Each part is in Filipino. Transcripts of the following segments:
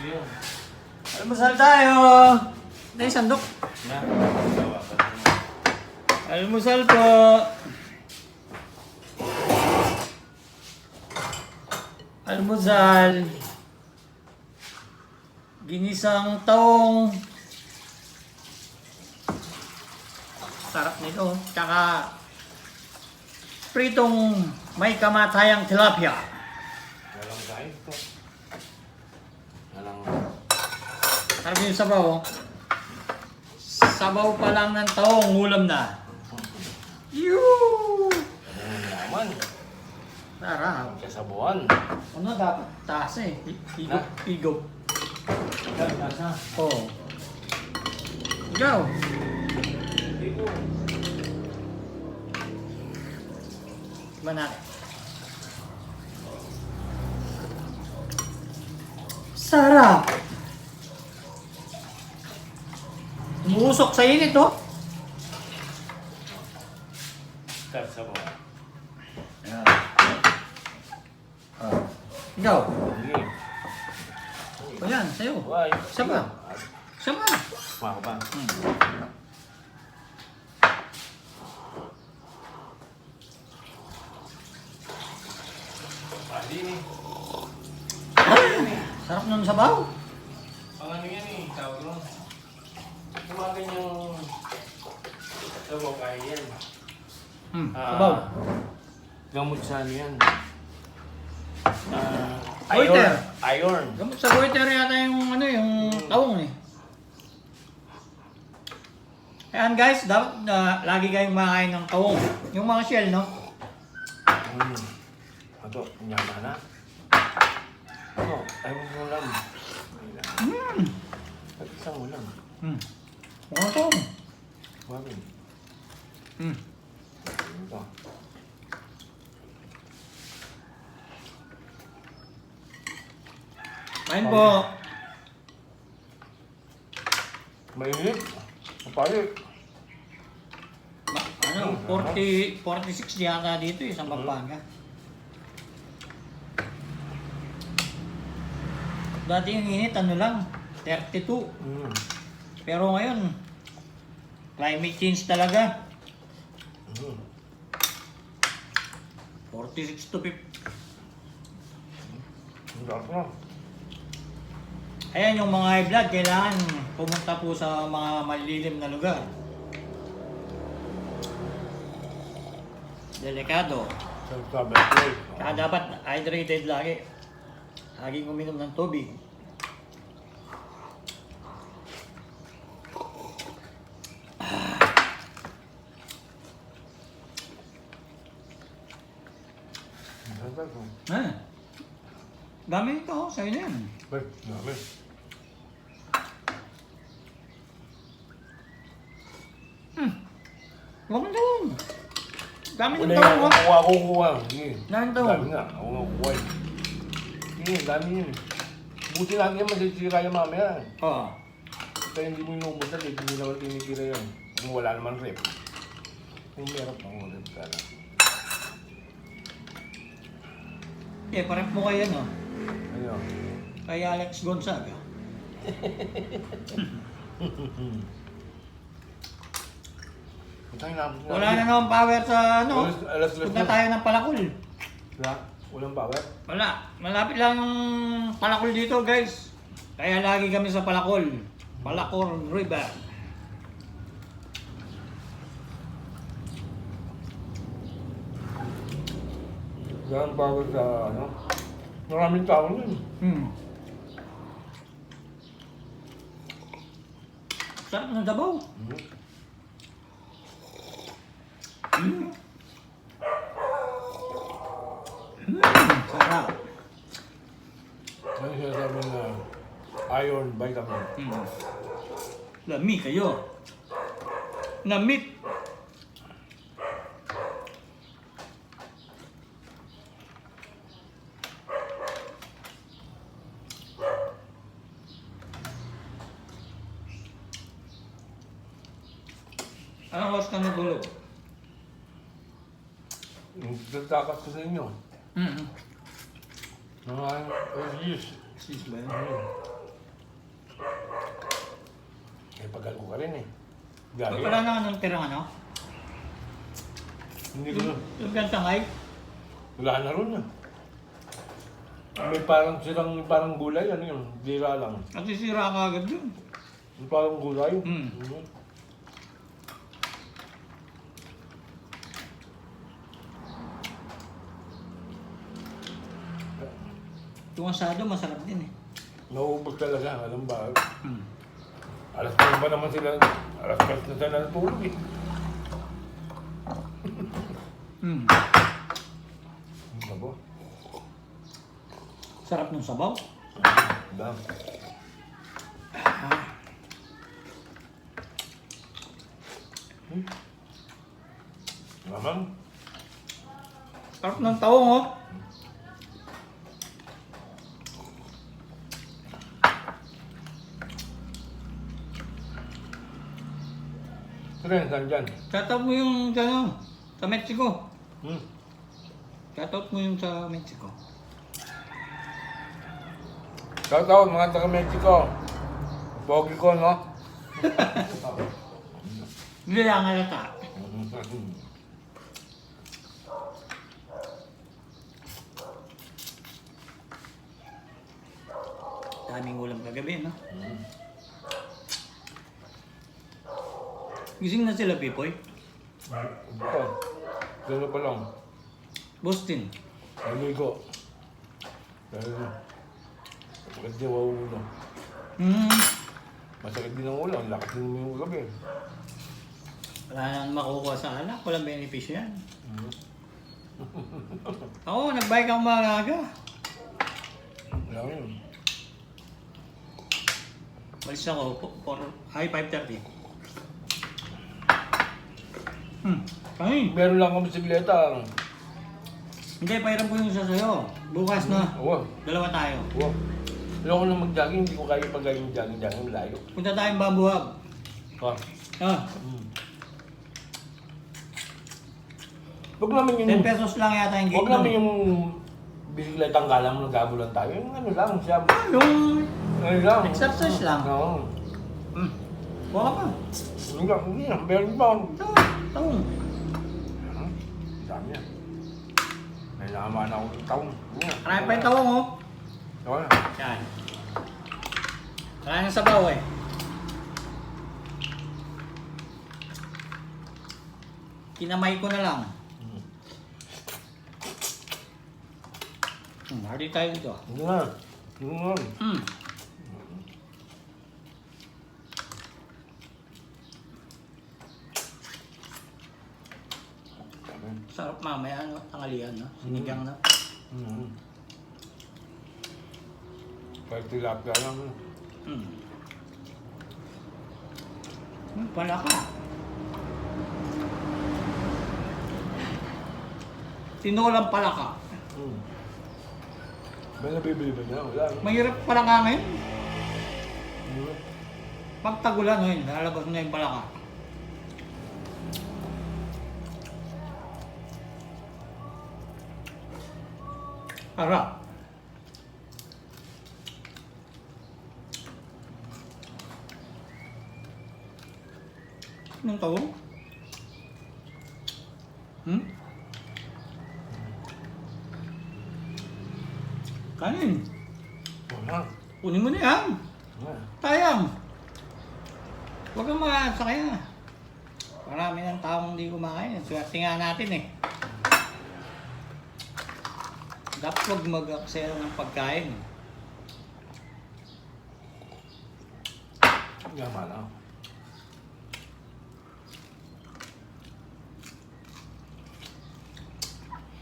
yun. Almusal tayo! Ay, sandok. Na. Almusal po. Almusal. Ginisang taong. Sarap nito. Tsaka pritong may kamatayang tilapia. Walang kain ito. Walang... Sarap yung sabaw. Oh. Sabaw pa lang ng taong ulam na. Yoo! Walang naman. Sarap. Kasabuan. Ano dapat? Taas eh. Higop. Higop. Taas na. Oo. Ikaw. Dito. Tikman natin. Sarap! Umusok sa init, oh. Kasabuan. Ayan. Ikaw. Sige. O yan, sa'yo. Why? Isa pa. Isa pa. Mako ba? Pwede ni. Sarap nun sabaw. Ang ano yan eh, tawag nun. Kumagan yung... Sabaw kaya yan. Sabaw. Gamot sa ano yan. Goiter. Iron. Gamot sa goiter yata yung ano, yung taong eh. Ayan guys, dapat lagi kayong makain ng taong. Yung mga shell, no? Ito, nyama na. Ito, ayaw mo ulam. At isang ulam. Mukhang taong. Bakit? Ito. Kain po. Mainit. Mapalit. Ano, 46 yata dito eh, sa Pampanga. Dati yung init, ano lang, 32. Pero ngayon, climate change talaga. 46 to 50. Ang sarap na. Ayan yung mga high blood, kailangan pumunta po sa mga malilim na lugar. Delikado. Sabi ko eh. Kaya dapat hydrated lagi. Laging uminom ng tubig. Dami nito, sa'yo na yan. Ay, dami. Huwag mo doon. Dami ng Wala tao, yan. Kuha. Sige. Dami tao. Dami nga. Ako nga kuha eh. Sige, dami yun. Buti lang yan, masisira yung mamaya. Oo. Kaya hindi mo inuubusan eh. Hindi naman tinitira yun. Kung wala naman rep. Kung meron pang rep ka na. Eh, parang mo kayo, no? Ano? Kay Alex Gonzaga. Wala na naman power sa ano. Punta tayo ng Palakul. Wala? Walang power? Wala. Malapit lang yung Palakul dito, guys. Kaya lagi kami sa Palakul. Palakul River. Walang power sa ano? Maraming tao nun. Sarap ng dabaw. Sarap. Ano siya sabi na iron vitamin. Lami kayo. Namit. Anong oras ka nagulog? Nagtakas ko sa inyo. Mga years. Sis ba yun? pagal ko ka rin eh. Wala na anong tirang ano? Hindi ko na. Yung gantangay? Wala na rin ah. May parang parang gulay, ano yun? Dira lang. At sisira ka agad yun. May parang gulay. Hmm. Yung asado masarap din eh. Nauubos talaga, alam ba? Hmm. Alas 10 pa naman sila, alas 10 na sila natulog eh. Hmm. Ano ba? Sarap ng sabaw. Dam. Ah. Naman. Sarap ng tawong oh. Saan saan dyan? Shoutout mo yung ano, sa Mexico. Hmm. Shoutout mo yung sa Mexico. Shout out mga taga Mexico. Pogi ko, no? Hindi lang halata. Daming ulam kagabi, no? Gising na sila, Pipoy. Ito. Dito pa lang. Boston. Amigo. Dahil masakit din ang ulo. Masakit din ang ulo. Ang lakas din mo yung ulo eh. Wala nang makukuha sa alak. Walang benepisyo yan. Oo, nag-bike ako maaga. Wala yun. Malis ako for high 5:30. Kain. Meron lang akong bisikleta. Hindi, pairam ko yung isa sa'yo. Bukas na. Oo. Dalawa tayo. Oo. Ayoko na mag-jogging. Hindi ko kaya pag-jogging. Malayo. Punta tayong bambuhab. Ha? Ah, Huwag naman yung... 10 pesos lang yata yung Huwag gate naman doon. yung bisikletang galang mo nagkabulan tayo. Yung ano lang siya. Yung Ano lang. exercise lang. Oo. Buka pa. Hindi lang. Hindi lang. Meron pa. Taong. Dami yan. May nakamaan ako ng taon. Marami pa yung tawang oh. Oo na. Yan. Marami ng sabaw eh. Kinamay ko na lang. Hardy tayo dito. Hindi na. Hindi na. Sarap mamaya, ano, tanghalian, no? Sinigang, no? Kahit tilapia lang. Palaka. Tinolang palaka. May nabibili ba niya? Wala. Mahirap palaka ngayon. Pag tagulan, ngayon, lalabas na yung palaka. Harap. Anong tawag? Kanin. Wala. Kunin mo na yan. Wala. Tayang. Huwag kang makasakaya. Marami ng taong hindi kumakain. Swerte nga natin eh. Dapat huwag mag-aksaya ng pagkain. Yaman lang.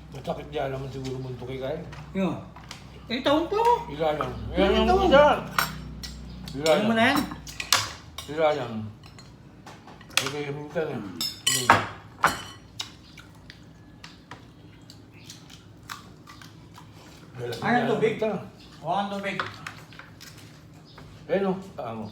Masakit diyan naman siguro bunto kay Kyle. Yun. Eh, taon pa mo. Ila lang. Yan Yan ito. ang isa. Ila Ano mo na yan? Ila lang. Okay, minsan eh. Ano tubig? Huwag ang tubig. Eh no, mo.